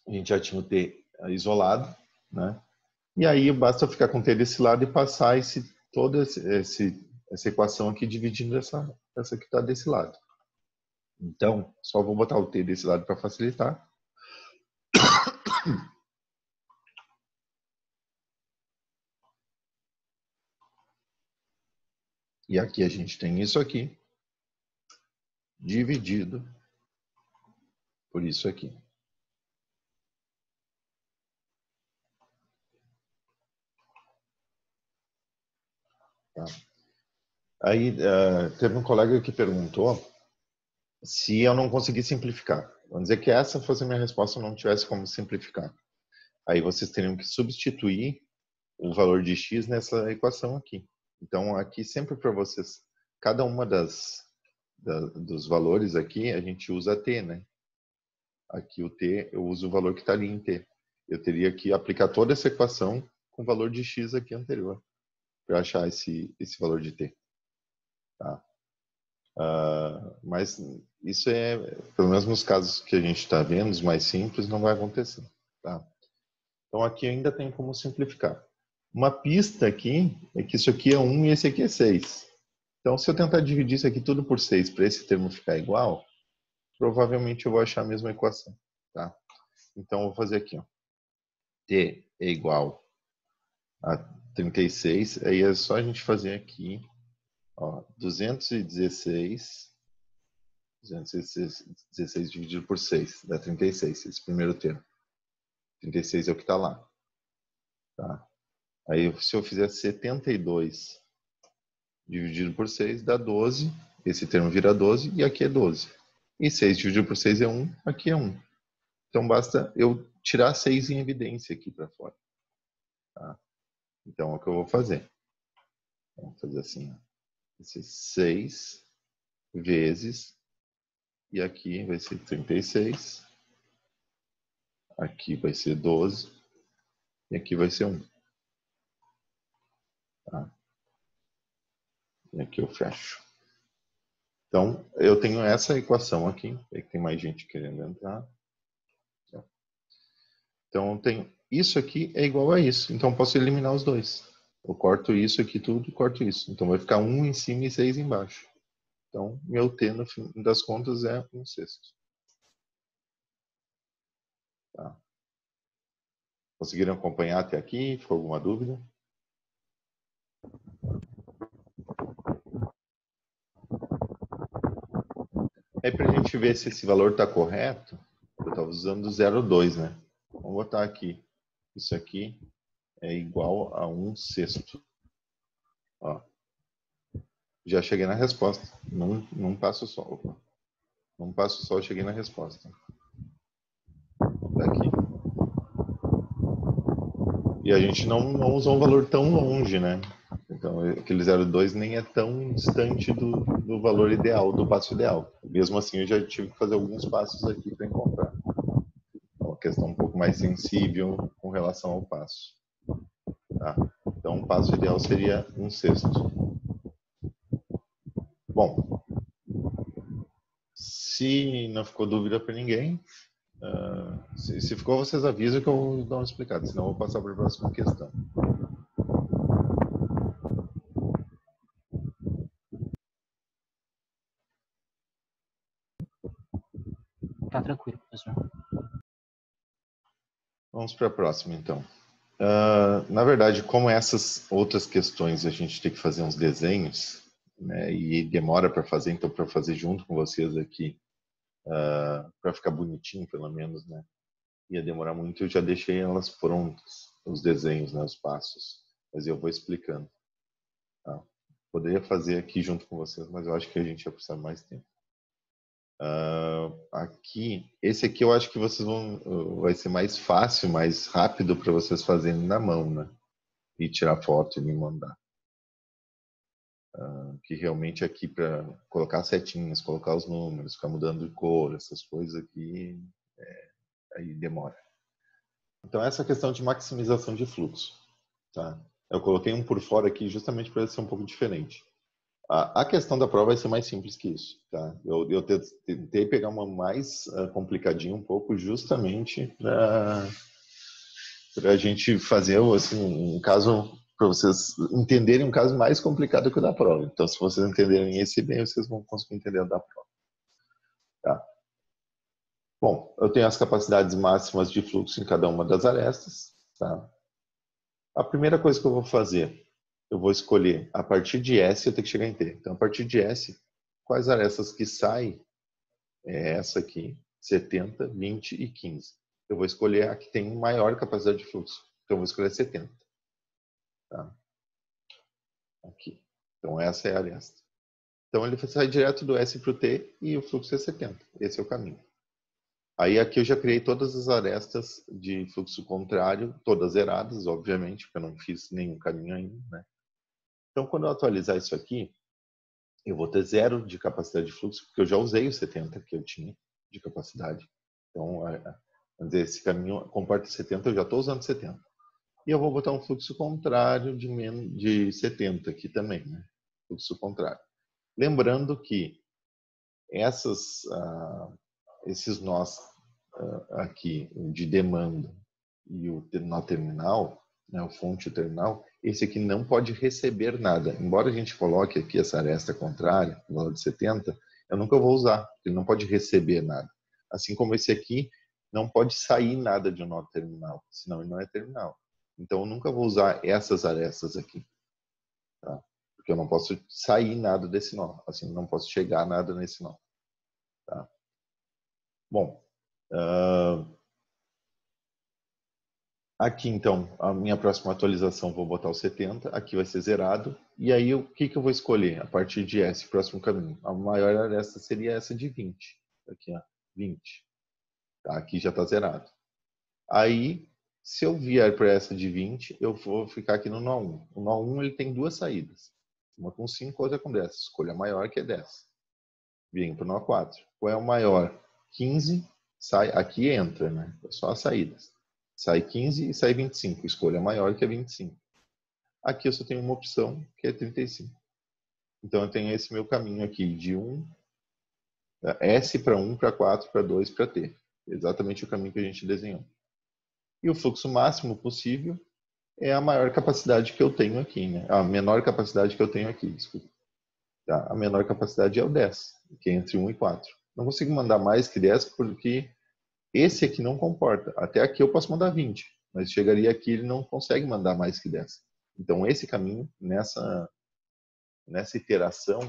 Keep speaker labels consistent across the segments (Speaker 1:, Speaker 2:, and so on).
Speaker 1: A gente já tinha o T isolado, né? E aí basta ficar com o T desse lado e passar toda essa equação aqui dividindo essa que está desse lado. Então, só vou botar o T desse lado para facilitar. E aqui a gente tem isso aqui, dividido por isso aqui. Tá? Aí, teve um colega que perguntou se eu não conseguir simplificar. Vamos dizer que essa fosse a minha resposta, eu não tivesse como simplificar. Aí vocês teriam que substituir o valor de x nessa equação aqui. Então, aqui sempre para vocês, cada uma dos valores aqui, a gente usa t, né? Aqui o t, eu uso o valor que está ali em t. Eu teria que aplicar toda essa equação com o valor de x aqui anterior, para achar esse valor de t. Tá? Mas isso pelo menos nos casos que a gente está vendo, os mais simples, não vai acontecer. Tá? Então aqui ainda tem como simplificar. Uma pista aqui é que isso aqui é 1 e esse aqui é 6. Então se eu tentar dividir isso aqui tudo por 6 para esse termo ficar igual, provavelmente eu vou achar a mesma equação. Tá? Então eu vou fazer aqui. Ó. T é igual a 36, aí é só a gente fazer aqui, ó, 216 dividido por 6, dá 36, esse primeiro termo. 36 é o que está lá. Tá? Aí, se eu fizer 72 dividido por 6, dá 12. Esse termo vira 12 e aqui é 12. E 6 dividido por 6 é 1, aqui é 1. Então, basta eu tirar 6 em evidência aqui para fora. Tá? Então, é o que eu vou fazer. Vamos fazer assim. Ó. Esse 6 vezes, e aqui vai ser 36. Aqui vai ser 12. E aqui vai ser 1. Tá? E aqui eu fecho. Então, eu tenho essa equação aqui. É que tem mais gente querendo entrar. Então, eu tenho isso aqui é igual a isso. Então, eu posso eliminar os dois. Eu corto isso aqui tudo e corto isso. Então, vai ficar 1 em cima e 6 embaixo. Então, meu T, no fim das contas, é 1/6. Tá? Conseguiram acompanhar até aqui? Ficou alguma dúvida? Aí, para a gente ver se esse valor está correto, eu estava usando 0,2, né? Vamos botar aqui. Isso aqui é igual a 1/6. Ó. Já cheguei na resposta. Não passo só. Opa. Não passo só, eu cheguei na resposta. Tá aqui. E a gente não usou um valor tão longe, né? Então, aquele 0,2 nem é tão distante do valor ideal, do passo ideal. Mesmo assim, eu já tive que fazer alguns passos aqui para encontrar. É uma questão um pouco mais sensível com relação ao passo. Tá? Então, o passo ideal seria 1/6. Bom, se não ficou dúvida para ninguém, se ficou, vocês avisam que eu vou dar uma explicada, senão eu vou passar para a próxima questão.
Speaker 2: Tá tranquilo, professor.
Speaker 1: Vamos para a próxima, então. Na verdade, como essas outras questões a gente tem que fazer uns desenhos, né, e demora para fazer, então para fazer junto com vocês aqui, para ficar bonitinho pelo menos, né, ia demorar muito, eu já deixei elas prontas, os desenhos, né, os passos, mas eu vou explicando. Tá? Poderia fazer aqui junto com vocês, mas eu acho que a gente ia precisar mais tempo. Aqui, esse aqui eu acho que vocês vai ser mais fácil, mais rápido para vocês fazerem na mão, né? E tirar foto e me mandar. Que realmente aqui para colocar setinhas, colocar os números, ficar mudando de cor, essas coisas aqui, aí demora. Então essa questão de maximização de fluxo, tá? Eu coloquei um por fora aqui justamente para ser um pouco diferente. A questão da prova vai ser mais simples que isso, tá? Eu tentei pegar uma mais complicadinha um pouco, justamente para a gente fazer assim, um caso, para vocês entenderem um caso mais complicado que o da prova. Então, se vocês entenderem esse bem, vocês vão conseguir entender o da prova. Tá? Bom, eu tenho as capacidades máximas de fluxo em cada uma das arestas. Tá? A primeira coisa que eu vou fazer, eu vou escolher a partir de S, eu tenho que chegar em T. Então, a partir de S, quais arestas que saem? É essa aqui, 70, 20 e 15. Eu vou escolher a que tem maior capacidade de fluxo. Então, eu vou escolher 70. Tá? Aqui. Então, essa é a aresta. Então, ele sai direto do S para o T e o fluxo é 70. Esse é o caminho. Aí, aqui eu já criei todas as arestas de fluxo contrário, todas zeradas, obviamente, porque eu não fiz nenhum caminho ainda, né? Então, quando eu atualizar isso aqui, eu vou ter 0 de capacidade de fluxo, porque eu já usei os 70 que eu tinha de capacidade. Então, vamos dizer, esse caminho comporta 70, eu já estou usando 70. E eu vou botar um fluxo contrário de 70 aqui também, né? Fluxo contrário. Lembrando que esses nós aqui de demanda e o nó terminal, né, o fonte e o terminal, esse aqui não pode receber nada. Embora a gente coloque aqui essa aresta contrária, no valor de 70, eu nunca vou usar, porque ele não pode receber nada. Assim como esse aqui não pode sair nada de um nó terminal, senão ele não é terminal. Então eu nunca vou usar essas arestas aqui, tá? Porque eu não posso sair nada desse nó, assim, não posso chegar nada nesse nó. Tá? Bom, aqui, então, a minha próxima atualização, vou botar o 70. Aqui vai ser zerado. E aí, o que eu vou escolher a partir de S, próximo caminho? A maior aresta seria essa de 20. Aqui, ó, 20. Tá? Aqui já está zerado. Aí, se eu vier para essa de 20, eu vou ficar aqui no nó 1. O nó 1 ele tem duas saídas. Uma com 5, outra com 10. Escolha a maior, que é 10. Vem para o nó 4. Qual é o maior? 15. Sai, aqui entra, né? Só as saídas. Sai 15 e sai 25. Escolha a maior, que é 25. Aqui eu só tenho uma opção, que é 35. Então eu tenho esse meu caminho aqui de S para 1, para 4, para 2, para T. Exatamente o caminho que a gente desenhou. E o fluxo máximo possível é a maior capacidade que eu tenho aqui, né? A menor capacidade que eu tenho aqui, desculpa. Tá? A menor capacidade é o 10, que é entre 1 e 4. Não consigo mandar mais que 10 porque esse aqui não comporta. Até aqui eu posso mandar 20, mas chegaria aqui ele não consegue mandar mais que 10. Então esse caminho, nessa iteração,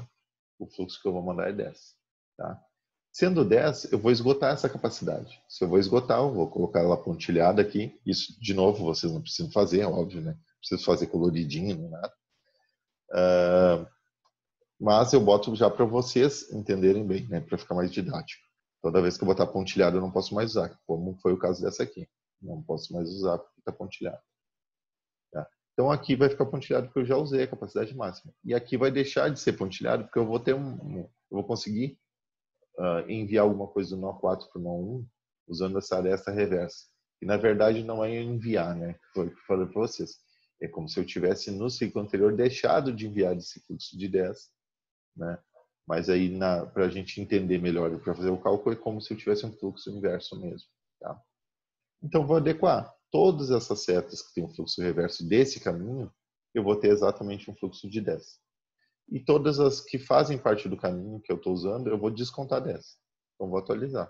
Speaker 1: o fluxo que eu vou mandar é 10. Tá? Sendo 10, eu vou esgotar essa capacidade. Se eu vou esgotar, eu vou colocar ela pontilhada aqui. Isso, de novo, vocês não precisam fazer, é óbvio, né? Não preciso fazer coloridinho, nem nada. Mas eu boto já para vocês entenderem bem, né? Para ficar mais didático. Toda vez que eu botar pontilhado, eu não posso mais usar, como foi o caso dessa aqui. Não posso mais usar porque está pontilhado. Tá? Então aqui vai ficar pontilhado porque eu já usei a capacidade máxima. E aqui vai deixar de ser pontilhado porque eu vou ter eu vou conseguir enviar alguma coisa do nó 4 para o nó 1 usando essa aresta reversa. E na verdade não é enviar, né? Foi o que eu falei para vocês. É como se eu tivesse no ciclo anterior deixado de enviar esse fluxo de 10, né? Mas aí, para a gente entender melhor, para fazer o cálculo, é como se eu tivesse um fluxo inverso mesmo. Tá? Então, vou adequar todas essas setas que têm um fluxo reverso desse caminho, eu vou ter exatamente um fluxo de 10. E todas as que fazem parte do caminho que eu estou usando, eu vou descontar 10. Então, vou atualizar.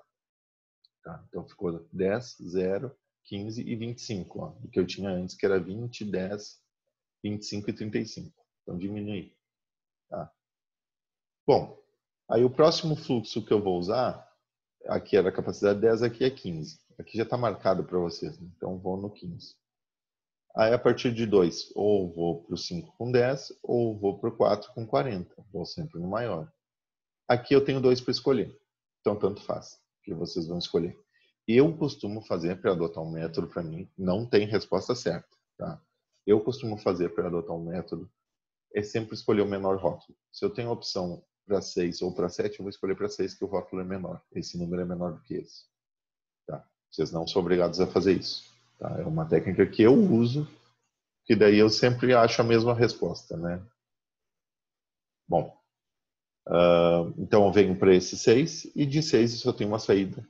Speaker 1: Tá? Então, ficou 10, 0, 15 e 25. Ó, o que eu tinha antes, que era 20, 10, 25 e 35. Então, diminui. Tá? Bom, aí o próximo fluxo que eu vou usar, aqui era a capacidade 10, aqui é 15. Aqui já está marcado para vocês, né? Então vou no 15. Aí a partir de 2, ou vou para o 5 com 10, ou vou para o 4 com 40. Vou sempre no maior. Aqui eu tenho 2 para escolher. Então tanto faz, que vocês vão escolher. Eu costumo fazer para adotar um método, para mim, não tem resposta certa. Tá? Eu costumo fazer para adotar um método, é sempre escolher o menor rótulo. Se eu tenho a opção para 6 ou para 7, eu vou escolher para 6, que o rótulo é menor. Esse número é menor do que esse. Tá? Vocês não são obrigados a fazer isso. Tá? É uma técnica que eu uso, que daí eu sempre acho a mesma resposta, né? Bom, Então, eu venho para esse 6 e de 6 eu só tenho uma saída,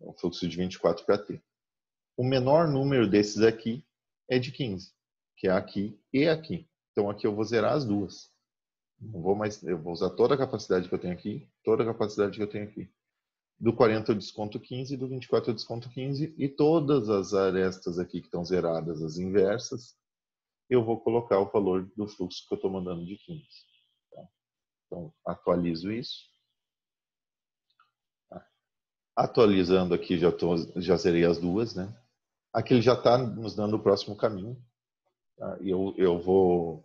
Speaker 1: um fluxo de 24 para T. O menor número desses aqui é de 15, que é aqui e aqui. Então, aqui eu vou zerar as duas. Não vou mais, eu vou usar toda a capacidade que eu tenho aqui, toda a capacidade que eu tenho aqui. Do 40 eu desconto 15, do 24 eu desconto 15 e todas as arestas aqui que estão zeradas, as inversas, eu vou colocar o valor do fluxo que eu estou mandando de 15. Tá? Então, atualizo isso. Atualizando aqui, já zerei as duas, né? Aqui ele já está nos dando o próximo caminho. Tá? E eu vou...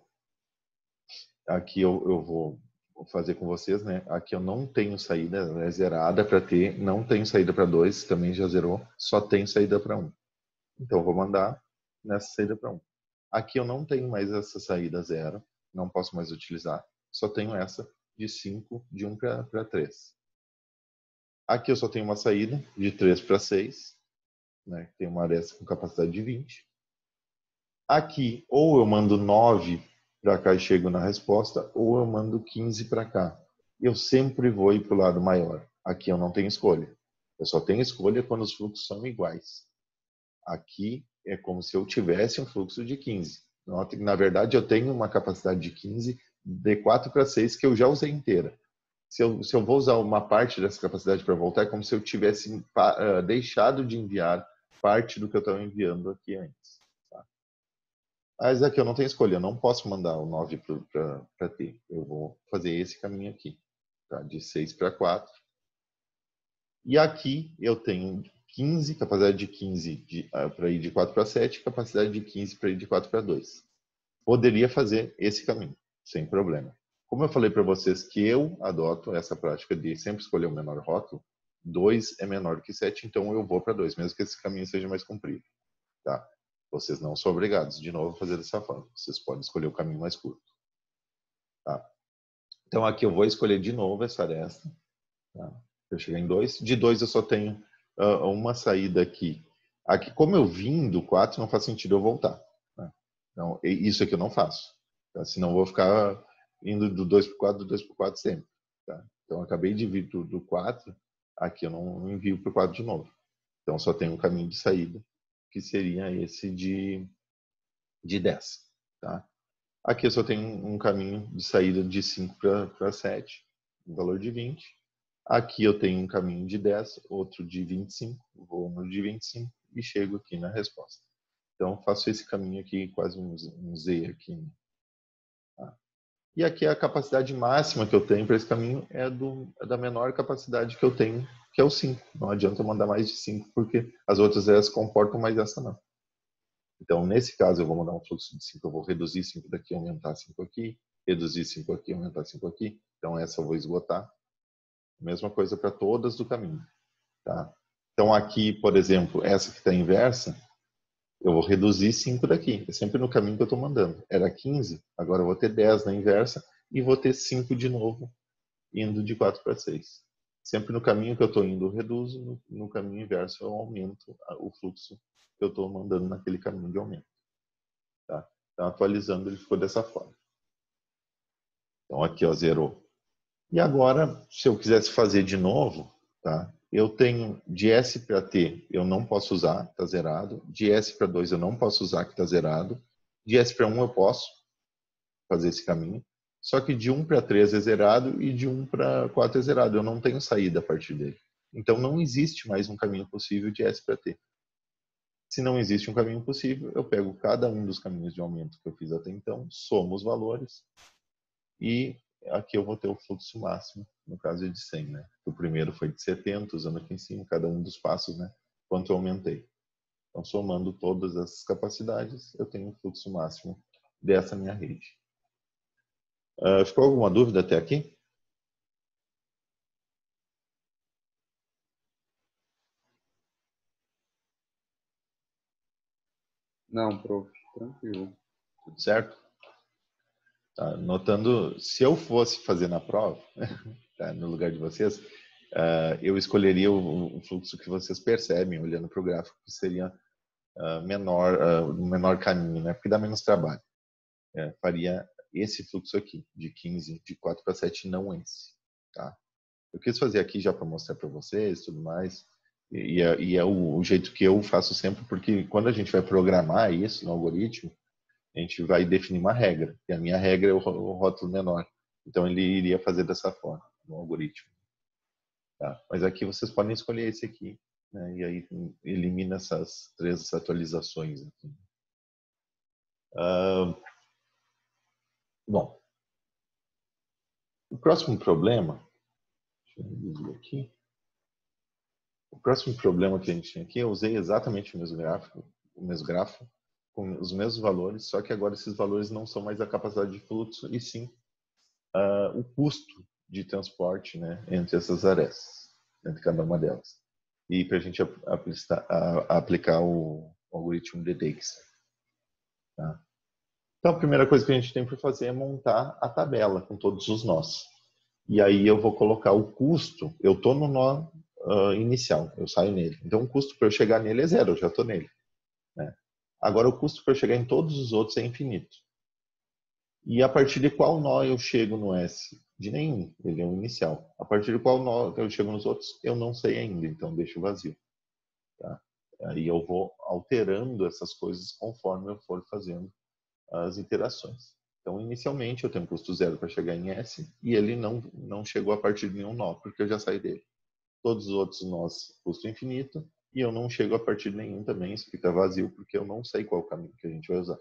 Speaker 1: Aqui eu vou fazer com vocês, né? Aqui eu não tenho saída, é zerada para T, não tenho saída para 2, também já zerou, só tenho saída para 1. Então eu vou mandar nessa saída para 1. Aqui eu não tenho mais essa saída 0, não posso mais utilizar, só tenho essa de 5, de 1 para 3. Aqui eu só tenho uma saída de 3 para 6, né? Tem uma aresta com capacidade de 20. Aqui, ou eu mando 9 para cá e chego na resposta, ou eu mando 15 para cá. Eu sempre vou ir para o lado maior. Aqui eu não tenho escolha. Eu só tenho escolha quando os fluxos são iguais. Aqui é como se eu tivesse um fluxo de 15. Na verdade, eu tenho uma capacidade de 15 de 4 para 6 que eu já usei inteira. Se eu vou usar uma parte dessa capacidade para voltar, é como se eu tivesse deixado de enviar parte do que eu estava enviando aqui antes. Mas aqui eu não tenho escolha, eu não posso mandar o 9 para T. Eu vou fazer esse caminho aqui, tá? De 6 para 4. E aqui eu tenho 15, capacidade de 15 para ir de 4 para 7, capacidade de 15 para ir de 4 para 2. Poderia fazer esse caminho, sem problema. Como eu falei para vocês que eu adoto essa prática de sempre escolher o menor rótulo, 2 é menor que 7, então eu vou para 2, mesmo que esse caminho seja mais comprido. Tá? Vocês não são obrigados, de novo, a fazer dessa forma. Vocês podem escolher o caminho mais curto. Tá? Então, aqui eu vou escolher de novo essa aresta. Tá? Eu chegar em 2. De 2 eu só tenho uma saída aqui. Aqui, como eu vim do 4, não faz sentido eu voltar. Né? Então, isso aqui eu não faço. Tá? Senão eu vou ficar indo do 2 para o 4, do 2 para o 4 sempre. Tá? Então, eu acabei de vir do 4. Aqui eu não envio para o 4 de novo. Então, só tem um caminho de saída, que seria esse de 10. Tá? Aqui eu só tenho um caminho de saída de 5 para 7, um valor de 20. Aqui eu tenho um caminho de 10, outro de 25, vou no de 25 e chego aqui na resposta. Então, faço esse caminho aqui, quase um Z aqui. Tá? E aqui a capacidade máxima que eu tenho para esse caminho é da menor capacidade que eu tenho, que é o 5. Não adianta eu mandar mais de 5, porque as outras elas comportam, mas essa não. Então, nesse caso, eu vou mandar um fluxo de 5, eu vou reduzir 5 daqui, aumentar 5 aqui, reduzir 5 aqui, aumentar 5 aqui. Então, essa eu vou esgotar. Mesma coisa para todas do caminho. Tá? Então, aqui, por exemplo, essa que está inversa, eu vou reduzir 5 daqui. É sempre no caminho que eu estou mandando. Era 15, agora eu vou ter 10 na inversa e vou ter 5 de novo, indo de 4 para 6. Sempre no caminho que eu estou indo, eu reduzo. No caminho inverso, eu aumento o fluxo que eu estou mandando naquele caminho de aumento. Tá? Então, atualizando, ele ficou dessa forma. Então, aqui, ó, zerou. E agora, se eu quisesse fazer de novo, tá? Eu tenho de S para T, eu não posso usar, está zerado. De S para 2, eu não posso usar, que está zerado. De S para 1, eu posso fazer esse caminho. Só que de 1 para 3 é zerado e de 1 para 4 é zerado. Eu não tenho saída a partir dele. Então, não existe mais um caminho possível de S para T. Se não existe um caminho possível, eu pego cada um dos caminhos de aumento que eu fiz até então, somo os valores e aqui eu vou ter o fluxo máximo, no caso de 100, né? O primeiro foi de 70, usando aqui em cima cada um dos passos, né? Quanto eu aumentei. Então, somando todas essas capacidades, eu tenho o fluxo máximo dessa minha rede. Ficou alguma dúvida até aqui?
Speaker 3: Não, prof, tranquilo.
Speaker 1: Tudo certo? Tá, notando, se eu fosse fazer na prova, tá, no lugar de vocês, eu escolheria o fluxo que vocês percebem olhando para o gráfico, que seria menor caminho, né? Porque dá menos trabalho. Faria esse fluxo aqui, de 15, de 4 para 7, não esse. Tá? Eu quis fazer aqui já para mostrar para vocês e tudo mais. E é o jeito que eu faço sempre, porque quando a gente vai programar isso no algoritmo, a gente vai definir uma regra. E a minha regra é o rótulo menor. Então, ele iria fazer dessa forma no algoritmo. Tá? Mas aqui vocês podem escolher esse aqui. Né? E aí elimina essas 3 atualizações. Aqui. Bom, o próximo problema... Deixa eu reduzir aqui. O próximo problema que a gente tinha aqui, eu usei exatamente o mesmo gráfico, com os mesmos valores, só que agora esses valores não são mais a capacidade de fluxo, e sim o custo de transporte, né, entre essas arestas, entre cada uma delas. E para a gente aplicar o algoritmo de Dijkstra. Tá? Então, a primeira coisa que a gente tem para fazer é montar a tabela com todos os nós. E aí eu vou colocar o custo, eu estou no nó inicial, eu saio nele. Então, o custo para eu chegar nele é 0, eu já estou nele. Né? Agora, o custo para eu chegar em todos os outros é infinito. E a partir de qual nó eu chego no S? De nenhum, ele é o inicial. A partir de qual nó eu chego nos outros, eu não sei ainda, então deixo vazio. Tá? Aí eu vou alterando essas coisas conforme eu for fazendo as iterações. Então, inicialmente, eu tenho um custo 0 para chegar em S, e ele não chegou a partir de nenhum nó, porque eu já saí dele. Todos os outros nós, custo infinito, e eu não chego a partir de nenhum também, isso fica vazio, porque eu não sei qual o caminho que a gente vai usar.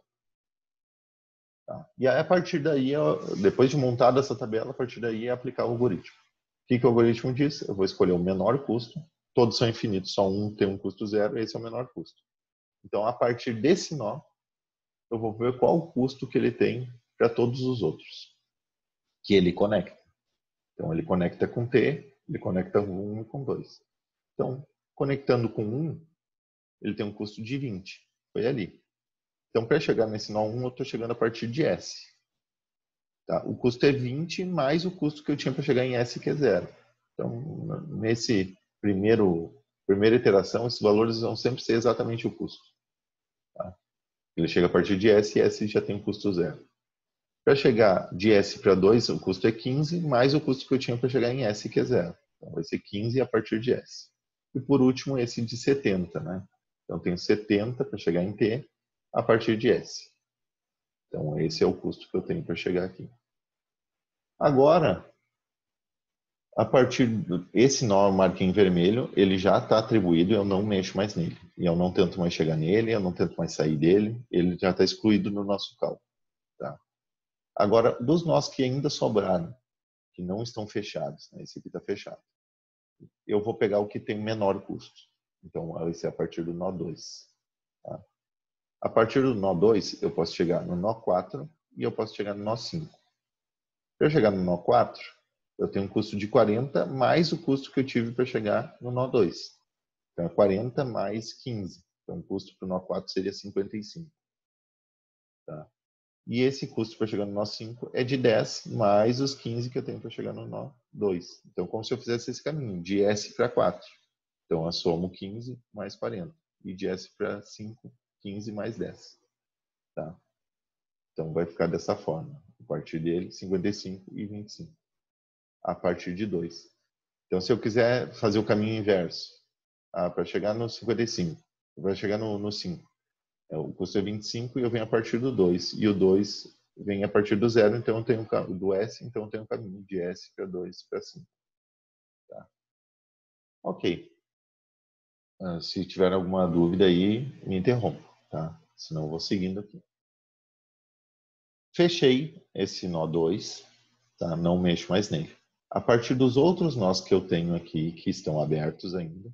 Speaker 1: Tá? E aí, a partir daí, depois de montada essa tabela, a partir daí é aplicar o algoritmo. O que o algoritmo diz? Eu vou escolher o menor custo, todos são infinitos, só um tem um custo 0, esse é o menor custo. Então, a partir desse nó, eu vou ver qual o custo que ele tem para todos os outros que ele conecta. Então, ele conecta com T, ele conecta com 1 e com 2. Então, conectando com 1, ele tem um custo de 20. Foi ali. Então, para chegar nesse nó 1, eu estou chegando a partir de S. Tá? O custo é 20 mais o custo que eu tinha para chegar em S, que é 0. Então, nesse primeira iteração, esses valores vão sempre ser exatamente o custo. Tá? Ele chega a partir de S e S já tem um custo 0. Para chegar de S para 2, o custo é 15, mais o custo que eu tinha para chegar em S, que é 0. Então, vai ser 15 a partir de S. E por último, esse de 70. Né? Então, eu tenho 70 para chegar em T a partir de S. Então, esse é o custo que eu tenho para chegar aqui. Agora, a partir desse nó marquei em vermelho, ele já está atribuído, eu não mexo mais nele. E eu não tento mais chegar nele, eu não tento mais sair dele, ele já está excluído no nosso cálculo. Tá? Agora, dos nós que ainda sobraram, que não estão fechados, né? Esse aqui está fechado, eu vou pegar o que tem menor custo. Então, esse é a partir do nó 2. Tá? A partir do nó 2, eu posso chegar no nó 4 e eu posso chegar no nó 5. Para eu chegar no nó 4, eu tenho um custo de 40 mais o custo que eu tive para chegar no nó 2. Então, é 40 mais 15. Então, o custo para o nó 4 seria 55. Tá? E esse custo para chegar no nó 5 é de 10 mais os 15 que eu tenho para chegar no nó 2. Então, como se eu fizesse esse caminho, de S para 4. Então, eu somo 15 mais 40. E de S para 5, 15 mais 10. Tá? Então, vai ficar dessa forma. A partir dele, 55 e 25. A partir de 2. Então, se eu quiser fazer o caminho inverso, para chegar no 55, vai chegar no 5. O custo é 25 e eu venho a partir do 2. E o 2 vem a partir do 0, então eu tenho do S, então eu tenho um caminho de S para 2 para 5. Tá? Ok. Se tiver alguma dúvida aí, me interrompa, tá? Senão eu vou seguindo aqui. Fechei esse nó 2, tá? Não mexo mais nele. A partir dos outros nós que eu tenho aqui, que estão abertos ainda,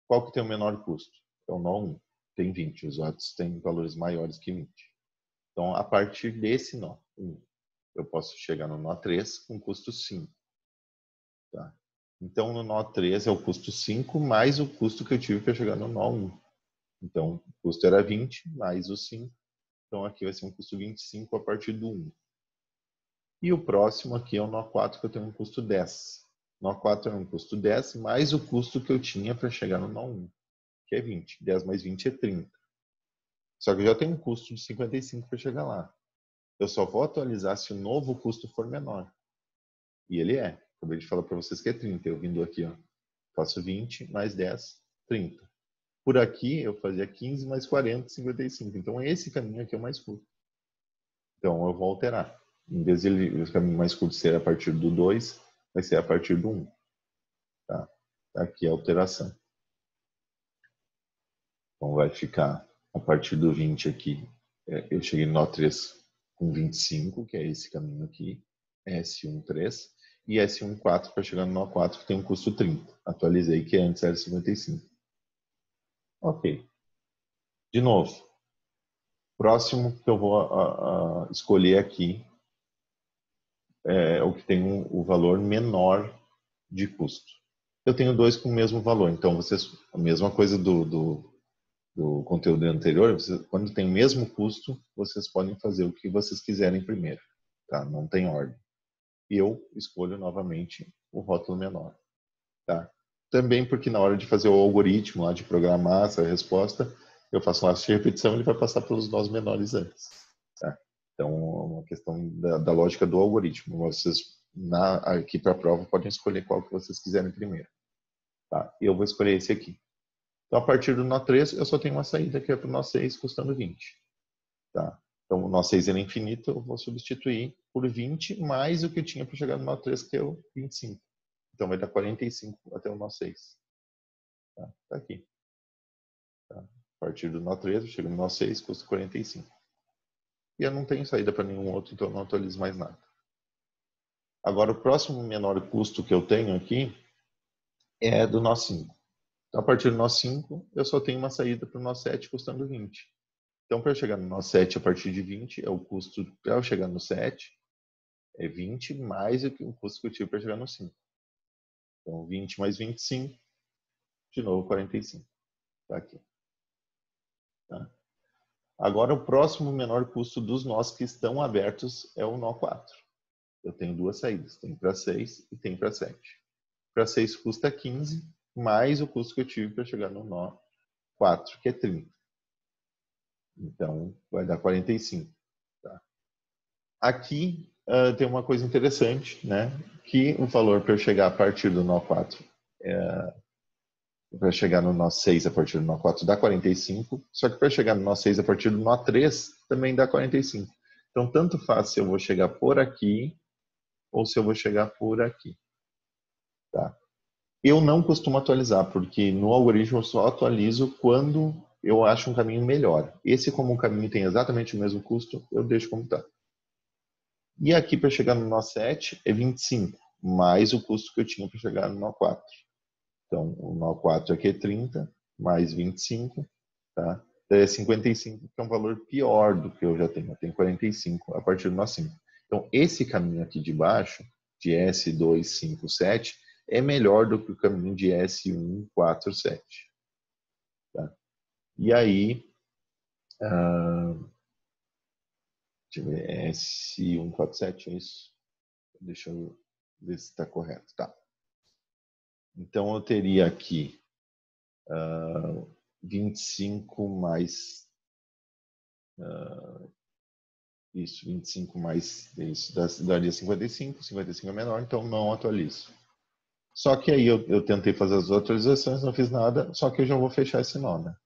Speaker 1: qual que tem o menor custo? É o nó 1, tem 20. Os outros têm valores maiores que 20. Então, a partir desse nó 1, eu posso chegar no nó 3 com custo 5. Tá? Então, no nó 3 é o custo 5 mais o custo que eu tive para chegar no nó 1. Então, o custo era 20 mais o 5. Então, aqui vai ser um custo 25 a partir do 1. E o próximo aqui é o nó 4, que eu tenho um custo 10. Nó 4 é um custo 10 mais o custo que eu tinha para chegar no nó 1, que é 20. 10 mais 20 é 30. Só que eu já tenho um custo de 55 para chegar lá. Eu só vou atualizar se o novo custo for menor. E ele é. Acabei de falar para vocês que é 30. Eu vindo aqui, ó, faço 20 mais 10, 30. Por aqui, eu fazia 15 mais 40, 55. Então, esse caminho aqui é o mais curto. Então, eu vou alterar. Em vez de o caminho mais curto ser a partir do 2, vai ser a partir do 1. Tá? Aqui é a alteração. Então, vai ficar a partir do 20 aqui. Eu cheguei no nó 3 com 25, que é esse caminho aqui. S13. E S14 para chegar no nó 4, que tem um custo 30. Atualizei, que antes era 55. Ok. De novo, próximo que eu vou escolher aqui é o que tem o valor menor de custo. Eu tenho dois com o mesmo valor, então vocês, a mesma coisa do conteúdo anterior, quando tem o mesmo custo, vocês podem fazer o que vocês quiserem primeiro, tá? Não tem ordem. E eu escolho novamente o rótulo menor, tá? Também porque na hora de fazer o algoritmo lá de programar essa resposta, eu faço um laço de repetição, ele vai passar pelos nós menores antes, tá? Então, é uma questão da lógica do algoritmo. Vocês, aqui para a prova, podem escolher qual que vocês quiserem primeiro, tá? E eu vou escolher esse aqui. Então, a partir do nó 3, eu só tenho uma saída que é para o nó 6, custando 20, tá? Então, o nó 6 é infinito, eu vou substituir por 20 mais o que eu tinha para chegar no nó 3, que é o 25. Então, vai dar 45 até o nó 6. Tá aqui. Tá? A partir do nó 3, eu chego no nó 6, custa 45. E eu não tenho saída para nenhum outro, então eu não atualizo mais nada. Agora, o próximo menor custo que eu tenho aqui é do nó 5. Então, a partir do nó 5, eu só tenho uma saída para o nó 7, custando 20. Então, para eu chegar no nó 7 a partir de 20, é o custo para eu chegar no 7, é 20 mais o custo que eu tive para chegar no 5. Então, 20 mais 25, de novo 45. Tá aqui. Tá? Agora, o próximo menor custo dos nós que estão abertos é o nó 4. Eu tenho duas saídas, tem para 6 e tem para 7. Para 6 custa 15, mais o custo que eu tive para chegar no nó 4, que é 30. Então, vai dar 45. Tá? Aqui tem uma coisa interessante, né? Que o valor para eu chegar a partir do nó 4, para chegar no nó 6 a partir do nó 4 dá 45, só que para chegar no nó 6 a partir do nó 3 também dá 45. Então, tanto faz se eu vou chegar por aqui ou se eu vou chegar por aqui. Tá? Eu não costumo atualizar, porque no algoritmo eu só atualizo quando eu acho um caminho melhor. Esse, como o caminho tem exatamente o mesmo custo, eu deixo como está. E aqui para chegar no nó 7 é 25, mais o custo que eu tinha para chegar no nó 4. Então, o nó 4 aqui é 30, mais 25, tá? É 55, que é um valor pior do que eu já tenho. Eu tenho 45 a partir do nó 5. Então, esse caminho aqui de baixo, de S2, 5, 7, é melhor do que o caminho de S1, 4, 7. Tá? E aí, deixa eu ver, S1, 4, 7, é isso? Deixa eu ver se está correto. Tá. Então, eu teria aqui 25 mais... isso, 25 mais isso daria 55. 55 é menor, então não atualizo. Só que aí eu tentei fazer as atualizações, não fiz nada, só que eu já vou fechar esse nó, né?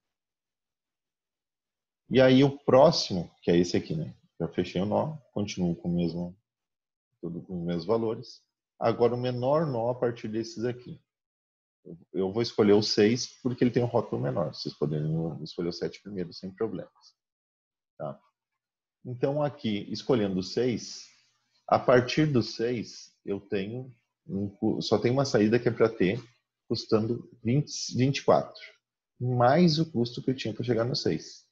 Speaker 1: E aí o próximo, que é esse aqui, né? Já fechei o nó, continuo com o mesmo, tudo com os mesmos valores. Agora o menor nó a partir desses aqui. Eu vou escolher o 6 porque ele tem um rótulo menor. Vocês poderiam escolher o 7 primeiro, sem problemas. Tá? Então aqui, escolhendo o 6, a partir do 6, eu tenho só tem uma saída que é para ter, custando 24, mais o custo que eu tinha para chegar no 6.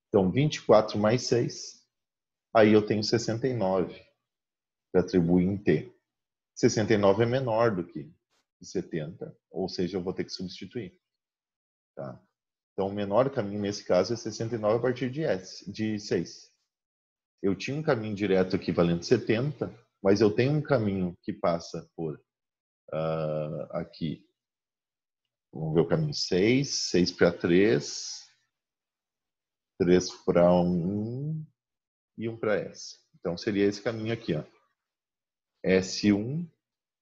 Speaker 1: Então, 24 mais 6, aí eu tenho 69 para atribuir em T. 69 é menor do que 70, ou seja, eu vou ter que substituir. Tá? Então, o menor caminho nesse caso é 69 a partir de 6. Eu tinha um caminho direto equivalente a 70, mas eu tenho um caminho que passa por aqui. Vamos ver o caminho 6, 6 para 3, 3 para 1, e um para S. Então, seria esse caminho aqui, ó. S1,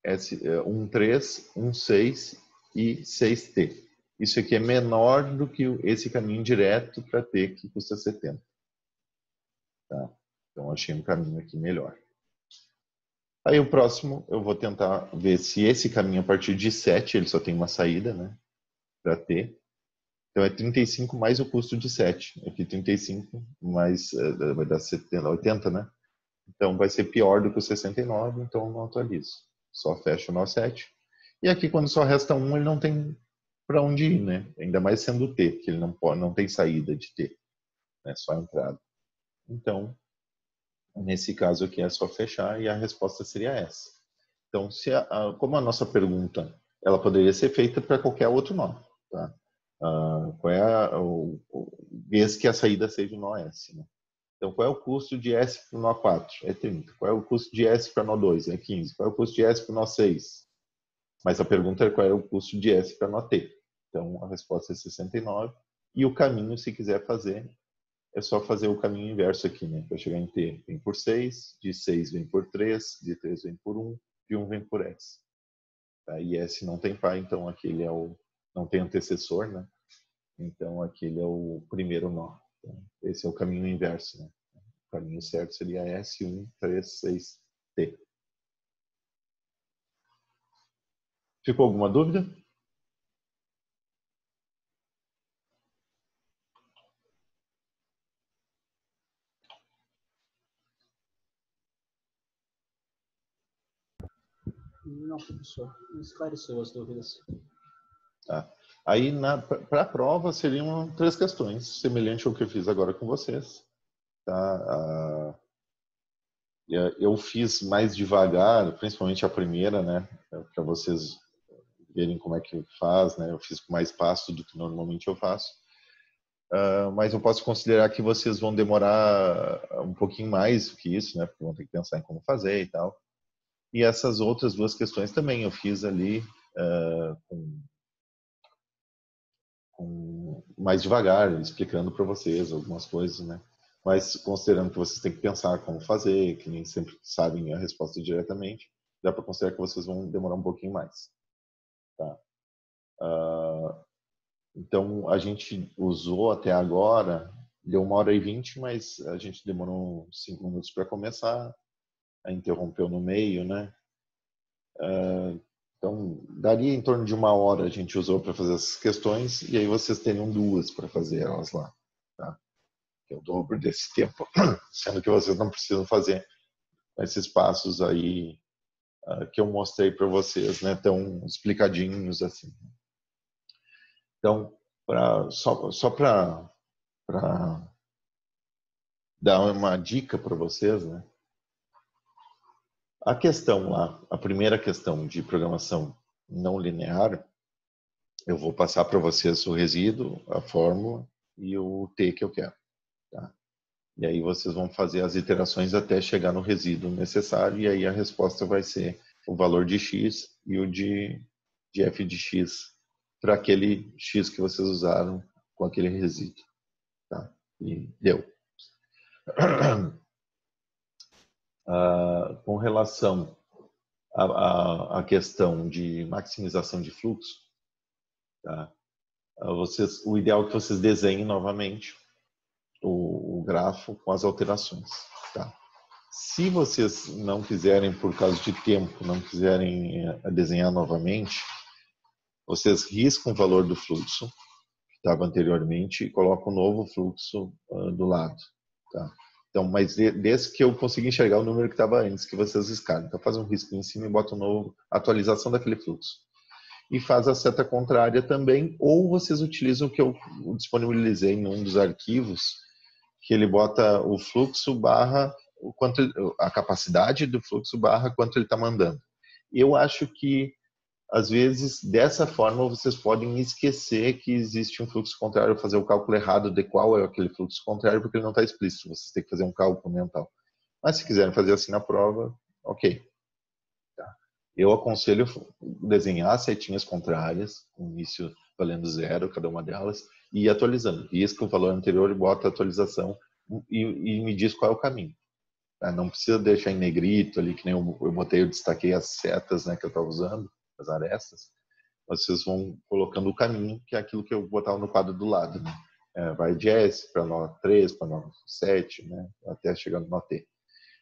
Speaker 1: S13, 16 e 6T. Isso aqui é menor do que esse caminho direto para T, que custa 70. Tá? Então, achei um caminho aqui melhor. Aí o próximo, eu vou tentar ver se esse caminho a partir de 7, ele só tem uma saída, né? Para T. Então, é 35 mais o custo de 7. Aqui 35 mais, vai dar 70, 80, né? Então, vai ser pior do que o 69, então não atualizo. Só fecho o nó 7. E aqui, quando só resta 1, ele não tem para onde ir, né? Ainda mais sendo T, que ele não tem saída de T. É só entrada. Então, nesse caso aqui é só fechar e a resposta seria essa. Então, como a nossa pergunta ela poderia ser feita para qualquer outro nó. Tá? Qual é desde que a saída seja o nó S. Né? Então, qual é o custo de S para o nó 4? É 30. Qual é o custo de S para nó 2? É 15. Qual é o custo de S para o nó 6? Mas a pergunta é qual é o custo de S para nó T. Então, a resposta é 69. E o caminho, se quiser fazer, é só fazer o caminho inverso aqui, né? Para chegar em T, vem por 6, de 6 vem por 3, de 3 vem por 1, de 1 vem por S. Tá? E S não tem pai, então aquele não tem antecessor, né? Então aquele é o primeiro nó. Então, esse é o caminho inverso, né? O caminho certo seria S1, 3, 6, T. Ficou alguma dúvida?
Speaker 2: Não, professor. Esclareceu as dúvidas.
Speaker 1: Tá. Aí, para a prova, seriam 3 questões, semelhante ao que eu fiz agora com vocês. Tá? Eu fiz mais devagar, principalmente a primeira, né? Para vocês verem como é que faz, né? Eu fiz com mais passo do que normalmente eu faço. Mas eu posso considerar que vocês vão demorar um pouquinho mais do que isso, né? Porque vão ter que pensar em como fazer e tal. E essas outras 2 questões também eu fiz ali com mais devagar, explicando para vocês algumas coisas, né? Mas considerando que vocês têm que pensar como fazer, que nem sempre sabem a resposta diretamente, dá para considerar que vocês vão demorar um pouquinho mais. Tá? Então, a gente usou até agora, deu 1h20, mas a gente demorou 5 minutos para começar, a interrompeu no meio, né? Então, daria em torno de 1 hora a gente usou para fazer essas questões, e aí vocês teriam 2 para fazer elas lá. Tá? Que é o dobro desse tempo, sendo que vocês não precisam fazer esses passos aí que eu mostrei para vocês, né? Tão explicadinhos assim. Então, só para dar uma dica para vocês, né? A questão lá, a primeira questão de programação não linear, eu vou passar para vocês o resíduo, a fórmula e o T que eu quero. Tá? E aí vocês vão fazer as iterações até chegar no resíduo necessário e aí a resposta vai ser o valor de x e o de f de x para aquele x que vocês usaram com aquele resíduo. Tá? E deu. Com relação à questão de maximização de fluxo, tá? O ideal é que vocês desenhem novamente o grafo com as alterações. Tá? Se vocês não quiserem, por causa de tempo, não quiserem desenhar novamente, vocês riscam o valor do fluxo que estava anteriormente e colocam um novo fluxo do lado. Tá? Então, mas desde que eu consiga enxergar o número que estava antes, que vocês riscaram. Então, faz um risco em cima e bota um novo atualização daquele fluxo. E faz a seta contrária também, ou vocês utilizam o que eu disponibilizei em um dos arquivos, que ele bota o fluxo barra a capacidade do fluxo barra quanto ele está mandando. Eu acho que às vezes dessa forma vocês podem esquecer que existe um fluxo contrário, fazer o cálculo errado de qual é aquele fluxo contrário, porque ele não está explícito. Vocês têm que fazer um cálculo mental. Mas se quiserem fazer assim na prova, ok. Tá. Eu aconselho desenhar setinhas contrárias, com início valendo 0 cada uma delas, e ir atualizando. Risca o valor anterior e bota a atualização e me diz qual é o caminho. Tá? Não precisa deixar em negrito ali, que nem eu destaquei as setas, né, que eu estava usando, as arestas. Vocês vão colocando o caminho, que é aquilo que eu botava no quadro do lado, né? Vai de S para nó 3, para nó 7, né? Até chegar no nó T.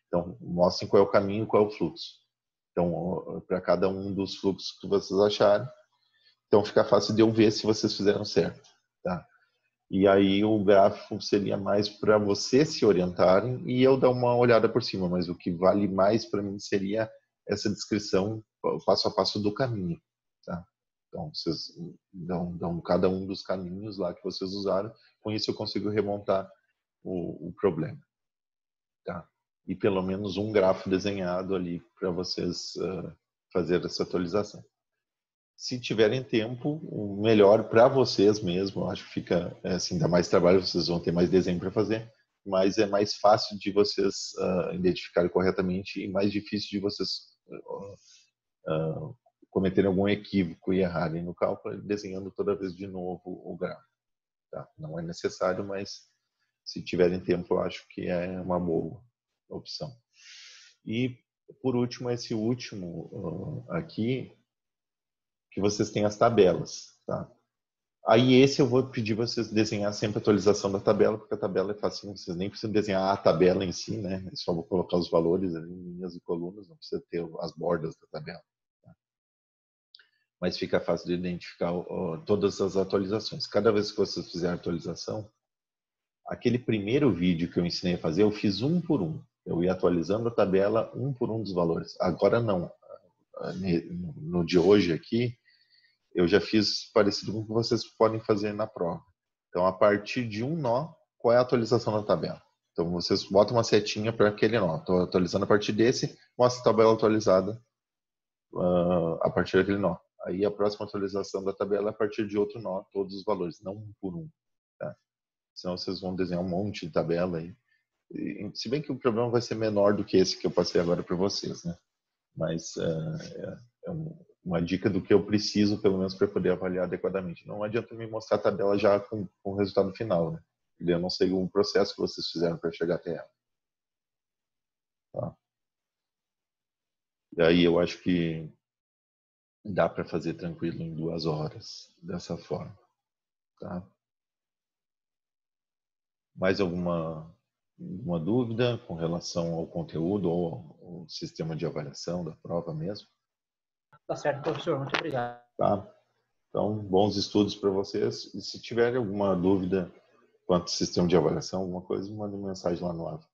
Speaker 1: Então, mostrem qual é o caminho, qual é o fluxo. Então, para cada um dos fluxos que vocês acharem, então fica fácil de eu ver se vocês fizeram certo, tá? E aí o gráfico seria mais para vocês se orientarem e eu dar uma olhada por cima, mas o que vale mais para mim seria essa descrição, passo a passo do caminho, tá? Então, vocês dão cada um dos caminhos lá que vocês usaram, com isso eu consigo remontar o problema, tá? E pelo menos um grafo desenhado ali para vocês fazer essa atualização. Se tiverem tempo, o melhor para vocês mesmo, eu acho que fica, assim, dá mais trabalho, vocês vão ter mais desenho para fazer, mas é mais fácil de vocês identificarem corretamente e mais difícil de vocês cometerem algum equívoco e errarem no cálculo, desenhando toda vez de novo o gráfico. Tá? Não é necessário, mas se tiverem tempo, eu acho que é uma boa opção. E, por último, esse último aqui, que vocês têm as tabelas, tá? Aí esse eu vou pedir vocês desenhar sempre a atualização da tabela, porque a tabela é facinho, vocês nem precisam desenhar a tabela em si, né? É só vou colocar os valores ali em linhas e colunas, não precisa ter as bordas da tabela. Tá? Mas fica fácil de identificar todas as atualizações. Cada vez que vocês fizerem a atualização, aquele primeiro vídeo que eu ensinei a fazer, eu fiz um por um. Eu ia atualizando a tabela um por um dos valores. Agora não. No de hoje aqui, eu já fiz parecido com o que vocês podem fazer na prova. Então, a partir de um nó, qual é a atualização da tabela? Então, vocês botam uma setinha para aquele nó. Estou atualizando a partir desse, mostra a tabela atualizada a partir daquele nó. Aí, a próxima atualização da tabela é a partir de outro nó, todos os valores, não um por um. Tá? Senão, vocês vão desenhar um monte de tabela aí. Se bem que o problema vai ser menor do que esse que eu passei agora para vocês, né? Mas é uma dica do que eu preciso, pelo menos, para poder avaliar adequadamente. Não adianta me mostrar a tabela já com o resultado final, né? Eu não sei o processo que vocês fizeram para chegar até ela. Tá? E aí eu acho que dá para fazer tranquilo em 2 horas, dessa forma. Tá? Mais alguma dúvida com relação ao conteúdo ou ao sistema de avaliação da prova mesmo?
Speaker 2: Tá certo, professor. Muito obrigado.
Speaker 1: Tá? Então, bons estudos para vocês. E se tiverem alguma dúvida quanto ao sistema de avaliação, alguma coisa, mande mensagem lá no AVA.